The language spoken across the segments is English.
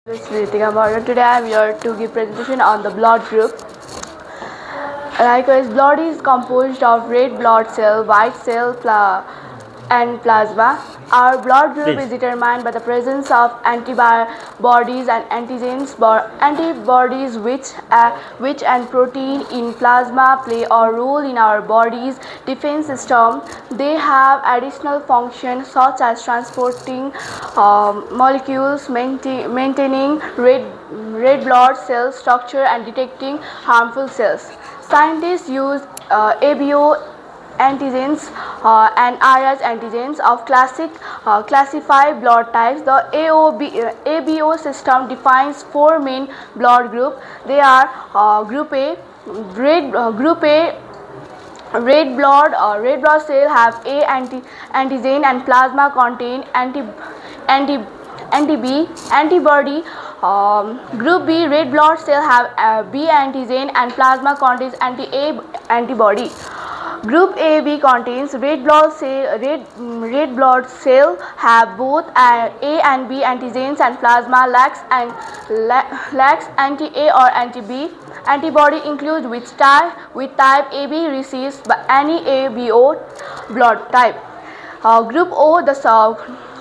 This is Ritika. Today I am here to give presentation on the blood group. Likewise, blood is composed of red blood cell, white cell, and plasma. Our blood group is determined by the presence of antibodies and antigens. Antibodies, which and protein in plasma play a role in our body's defense system. They have additional functions such as transporting molecules, maintaining red blood cell structure, and detecting harmful cells. Scientists use ABO antigens and RH antigens of classify blood types. The ABO system defines four main blood groups. They are Group A, red blood cell have A antigen and plasma contain anti-B antibody. Group B, red blood cell have B antigen and plasma contains anti-A antibody. Group AB contains red blood cell have both A and B antigens and plasma lacks anti-A or anti-B antibody. Includes with type AB receives any ABO blood type. Group O,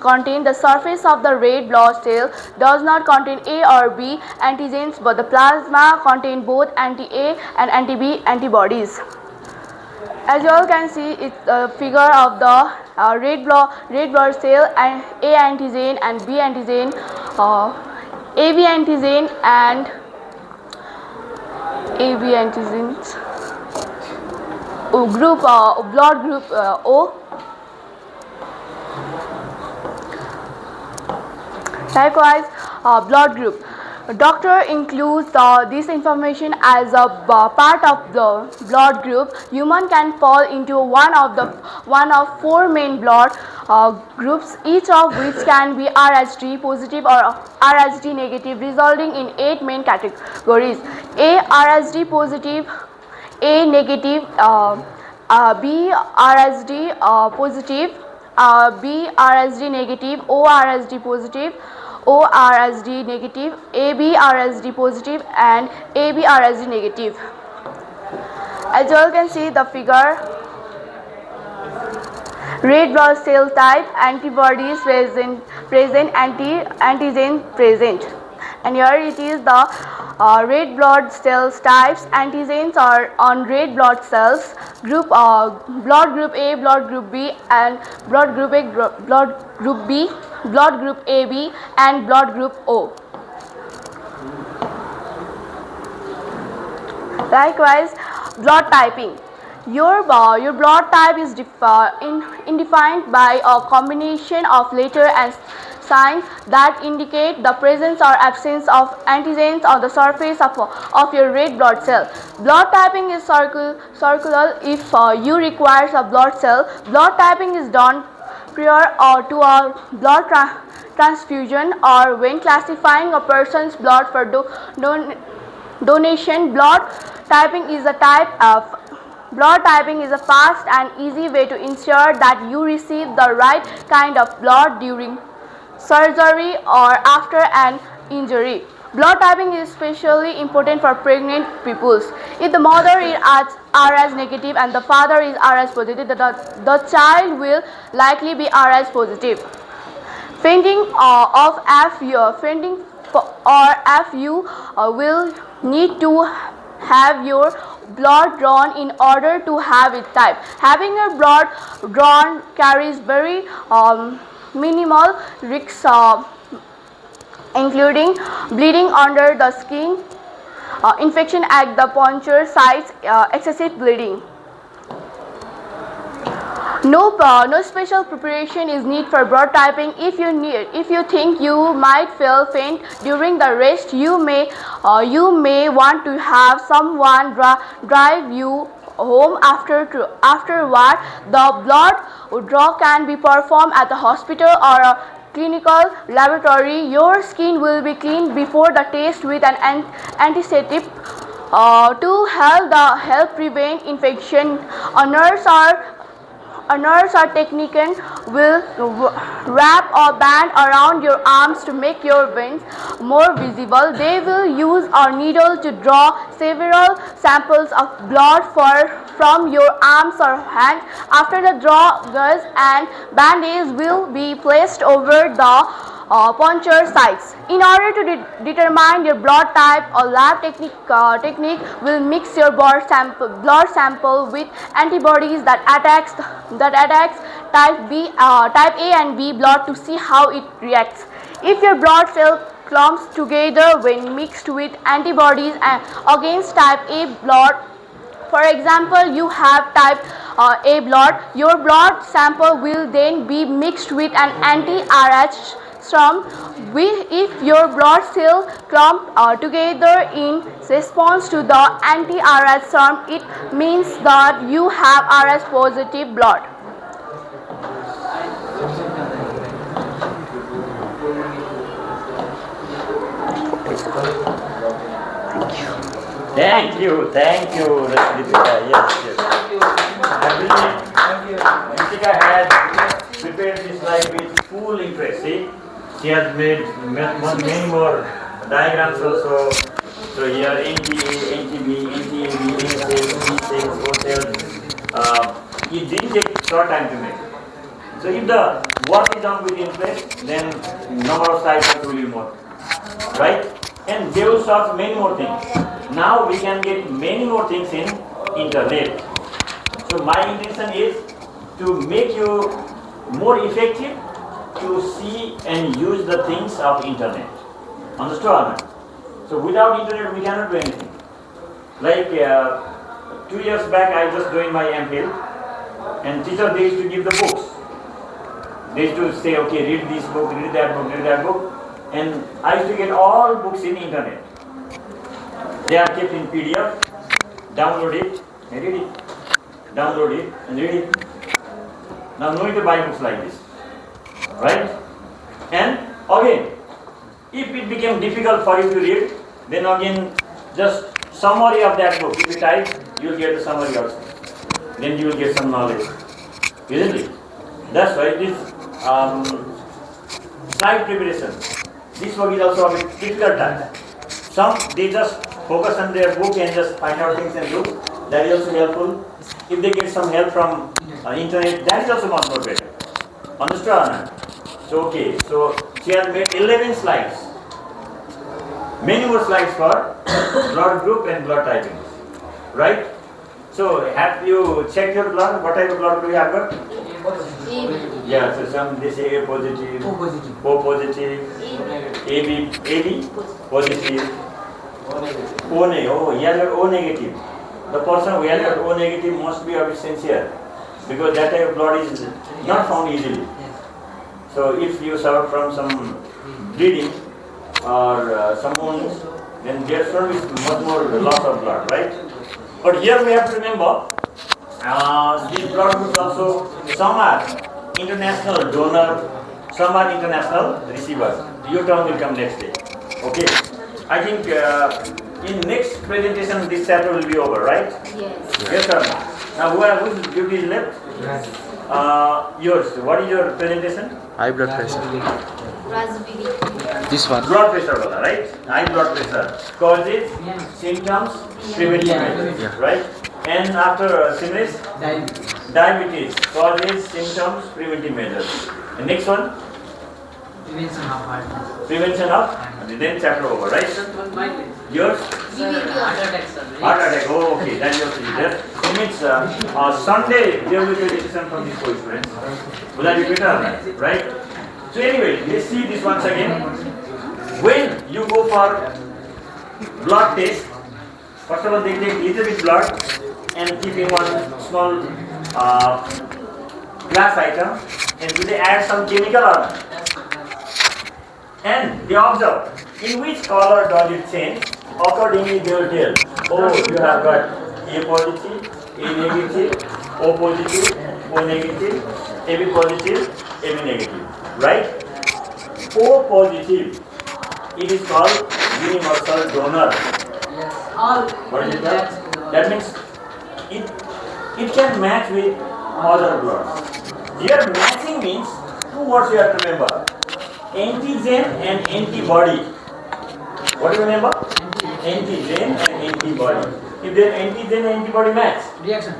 contain the surface of the red blood cell does not contain A or B antigens, but the plasma contain both anti-A and anti-B antibodies. As you all can see, it's a figure of the red blood cell and A antigen and B antigen, AB antigen and AB antigens. Blood group O. Likewise, blood group. Doctor includes this information as a part of the blood group. Human can fall into one of four main blood groups, each of which can be Rh positive or Rh negative, resulting in 8 main categories: A Rh positive, A negative, B Rh positive, B Rh negative, O Rh positive, O Rh negative, AB Rh positive, and AB Rh negative. As you all can see the figure, red blood cell type, antibodies present, antigen present, and here it is the red blood cells types. Antigens are on red blood cells. Blood group A, blood group B, and blood group B, blood group AB, and blood group O. Likewise, blood typing. Your blood type is defined by a combination of letter and signs that indicate the presence or absence of antigens on the surface of your red blood cell. Blood typing is circular if you require a blood cell. Blood typing is done prior to a blood transfusion or when classifying a person's blood for donation. Blood typing is a fast and easy way to ensure that you receive the right kind of blood during surgery or after an injury. Blood typing is especially important for pregnant people. If the mother is Rh negative and the father is Rh positive, the child will likely be Rh positive. Fainting you will need to have your blood drawn in order to have it type. Having your blood drawn carries very minimal risks, including bleeding under the skin, infection at the puncture sites, excessive bleeding. No special preparation is needed for blood typing. If you think you might feel faint during the rest, you may want to have someone drive you home afterward. The blood draw can be performed at the hospital or a clinical laboratory. Your skin will be cleaned before the test with an antiseptic to help prevent infection. A a nurse or technician will wrap a band around your arms to make your veins more visible. They will use a needle to draw several samples of blood from your arms or hands. After the draw, gauze and bandage will be placed over the puncture sites. In order to determine your blood type, a lab technique will mix your blood sample with antibodies that attacks type A and B blood to see how it reacts. If your blood cell clumps together when mixed with antibodies against type A blood, for example, you have type A blood, your blood sample will then be mixed with an anti-RH serum. If your blood cell clump together in response to the anti-RH serum, it means that you have RH positive blood. Thank you, Ritika. Yes. I believe Ritika had prepared this slide with full interest. See, she has made many more diagrams also. So here NTA, NTB, NTAB, A cells, B cells, O cells. It didn't take short time to make. So if the work is done with interest, then number of slides will be more, right? And they will solve many more things. Now we can get many more things in internet. So my intention is to make you more effective to see and use the things of internet. Understood or not? So without internet we cannot do anything. Like 2 years back I just joined my MPhil, and teacher they used to give the books. They used to say, okay, read this book, read that book, read that book. And I used to get all books in internet. They are kept in PDF. Download it and read it. Download it and read it. Now no need to buy books like this, right? And again, if it became difficult for you to read, then again just summary of that book. If you type, you will get the summary also. Then you will get some knowledge, isn't it? That's why this slide preparation. This work is also a bit difficult task. Some they just focus on their book and just find out things and do. That is also helpful. If they get some help from internet, that is also much more better. Understood or not? So okay, so she has made 11 slides. Many more slides for blood group and blood typing, right? So have you checked your blood? What type of blood do you have got? Yeah, so some they say A positive, O positive, AB positive, O negative. Oh, he has got O negative. The person who has got O negative must be a bit sincere, because that type of blood is not found easily. So if you suffer from some bleeding or some wounds, then there should be much more loss of blood, right? But here we have to remember, these blood groups also, some are international donor, some are international receivers. Your turn will come next day. Okay. I think in next presentation this chapter will be over, right? Yes. Yes or no? Now whose duty is left? Yours. What is your presentation? High blood pressure. Raspberry. This one. Blood pressure, right? High blood pressure. Causes, symptoms, preventive measures, right? And after syphilis, diabetes. Causes, symptoms, preventive measures. The next one? Prevention of heart. Prevention of? Then chapter over, right? Yours? Heart attack, sir. Heart attack. Oh, okay. That is also there. It means Sunday there will be a decision from this course, friends. Will that be better? Right? So anyway, let's see this once again. When you go for blood test, first of all they take little bit blood and keep in one small glass item, and do they add some chemical or not? And they observe in which color does it change. Accordingly they will tell, oh, you have got A positive, A negative, O positive, O negative, AB positive, AB negative, right? O positive, it is called universal donor. Yes. All. What is it called? That means it can match with other bloods. Here matching means two words you have to remember. Antigen and antibody. What do you remember? Antigen and antibody. If the antigen and antibody match, Reaction.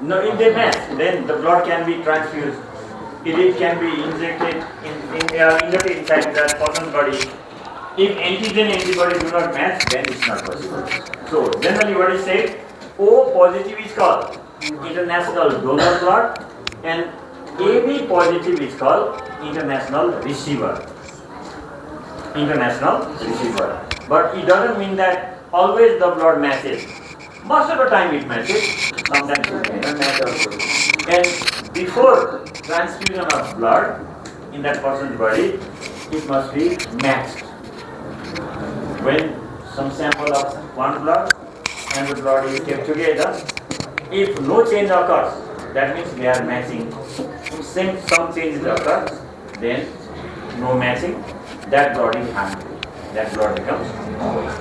no, if they match, then the blood can be transfused. It can be injected injected inside that person's body. If antigen and antibody do not match, then it's not possible. So generally what is said, O positive is called international donor blood and AB positive is called international receiver. International receiver. But it doesn't mean that always the blood matches. Most of the time it matches, sometimes it may not match also. And before transfusion of blood in that person's body, it must be matched. When some sample of one blood and the blood is kept together, if no change occurs, that means they are matching. If some changes occur, then no matching, that blood is harmful. That blood becomes void.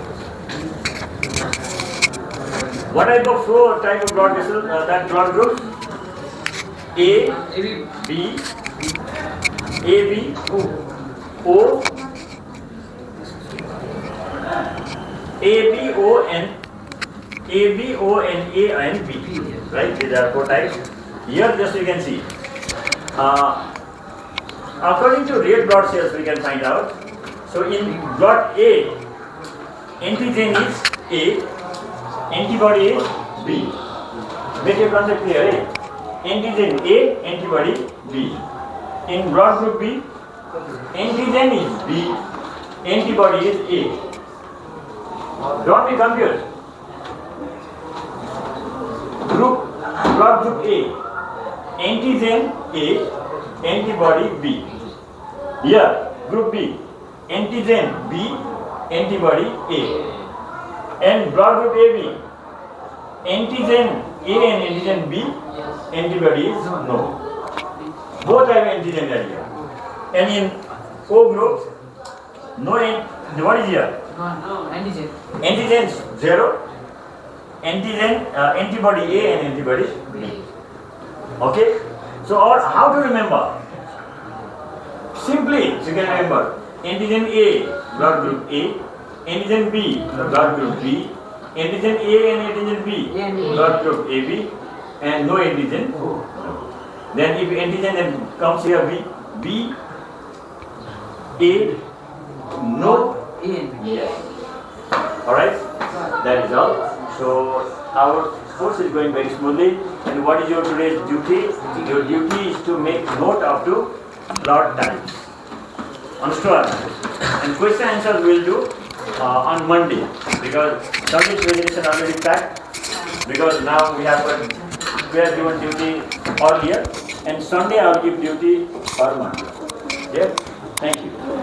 What type of flow, type of blood vessel, that blood group? A, B, AB, O, AB, O, and AB, O, and A and B. Right? These are four types. Here, just you can see. According to red blood cells, we can find out. So in blood A, antigen is A, antibody is B. Make your concept clear. Eh? Antigen A, antibody B. In blood group B, antigen is B, antibody is A. Don't be confused. Blood group A, antigen A, antibody B. Here, group B, antigen B, antibody A. And blood group AB, antigen A and antigen B, antibody is no. Both have antigen here. And in O group, no, what is here? No, antigen. Antigen 0, antigen, antibody A and antibody B. Okay? So, or how to remember? Simply, you can remember antigen A, blood group A, antigen B, blood group B, antigen A and antigen B, blood group AB, and no antigen. Then if antigen then comes here B, A, no. Yes. Alright? That is all. So our course is going very smoothly. And what is your today's duty? Your duty is to make note of the blood types. Understood? And question answers we'll do on Monday, because Sunday's presentation already packed, because now we have given duty earlier, and Sunday I will give duty per Monday. Yes? Thank you.